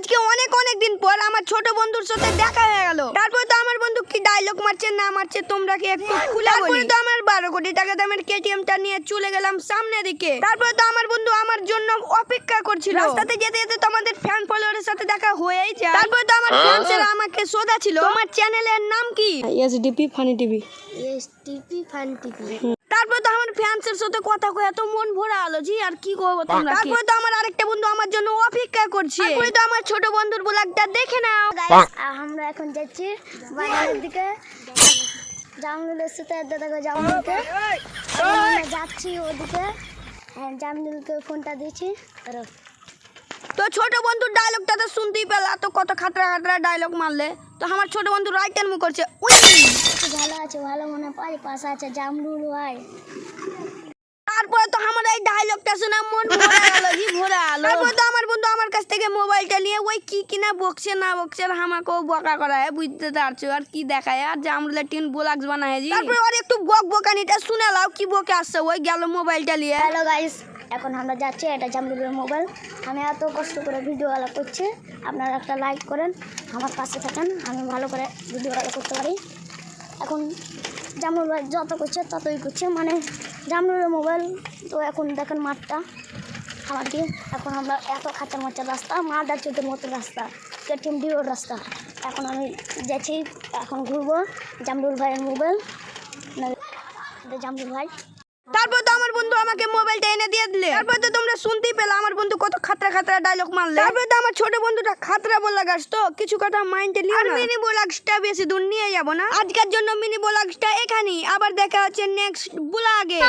আজকে অনেক অনেক দিন পর আমার ছোট বন্ধুর সাথে দেখা হয়ে গেল। তারপর তো আমার বন্ধু কি ডায়লগ মারছে না মারছে তোমরা কি একটু খুলে বলি। তারপরে তো আমার 12 কোটি টাকা দামের কেটিএমটা নিয়ে চলে গেলাম সামনের দিকে। তারপরে তো আমার বন্ধু আমার জন্য অপেক্ষা করছিল। রাস্তাতে যেতে যেতে তো আমাদের ফ্যান ফলোয়ারের সাথে দেখা হয়েই যায়। তারপরে তো আমার ফ্যান্সরা আমাকে সোদা ছিল, তোমার চ্যানেলের নাম কি? SDP funny TV. STP fun TV. তারপর তো আমার ফ্যান্সের সাথে কথা কয়ে এত মন ভরা আলো জি আর কি করবো তোমরা। তারপরে তো আমার আরেকটা বন্ধু আমার জন্য অপেক্ষা করছে। তারপরে তো আমার ছোট বন্ধুর ব্লগটা দেখে নাও। আমরা এখন যাচ্ছি বাজারের দিকে, জামনুলের সাথে দাদাকে জামনুলকে আমরা যাচ্ছি ওদিকে। জামনুলকে ফোনটা দিয়েছি। তো ছোট বন্ধুর ডায়লগটা তো শুনতেই পেলা, তো কত খাতরা খাতরা ডায়লগ মারলে। তো আমার ছোট বন্ধু রাইট হ্যান্ড মুভ করছে উই। ভালো আছে, ভালো মনে পাই পাশে আছে জামরুল ভাই। তারপরে তো আমার এই ডায়লগটা শুনে মন ভরে গেল জি ভরে আলো। তারপরে তো আমার বন্ধু আমার কাছ থেকে মোবাইলটা নিয়ে ওই কি কিনা বকছে না বকছে আর আমাকেও বকা করা হয়, বুঝতে পারছো আর কি দেখায় আর জামরুলের টিন ব্লগস বানায় জি। তারপরে আর একটু বক বকানিটা শুনে লাও কি বকে আসছে ওই গেল মোবাইলটা নিয়ে। হ্যালো গাইস, এখন আমরা যাচ্ছি, এটা জামরুলের মোবাইল। আমি এত কষ্ট করে ভিডিওগুলো করছি, আপনারা একটা লাইক করেন, আমার পাশে থাকেন, আমি ভালো করে ভিডিওগুলো করতে পারি। এখন জামরুল ভাই যত করছে ততই করছে, মানে জামরুলের মোবাইল। তো এখন দেখেন মাঠটা আমার কি, এখন আমরা এত খাঁচার মাচার রাস্তা, মাঠ আর চোদ্দের মতো রাস্তা, কেটিএম ডিওর রাস্তা। এখন আমি যাচ্ছি, এখন ঘুরবো জামরুল ভাইয়ের মোবাইল। জামরুল ভাই তারপর তো আমার বন্ধু আমাকে মোবাইলটা এনে দিয়ে দিলে। তারপর তো তোমরা শুনতেই পেলে আমার বন্ধু কত খাতরা খাতরা ডায়লগ মারলে। তারপর তো আমার ছোট বন্ধুটা খাতরা বলা গাছ, তো কিছু কথা মাইন্ডে নিয়ে আর মিনি ব্লগসটা বেশি দূর নিয়ে যাব না। আজকের জন্য মিনি ব্লগসটা এখানেই, আবার দেখা হচ্ছে নেক্সট ব্লগে।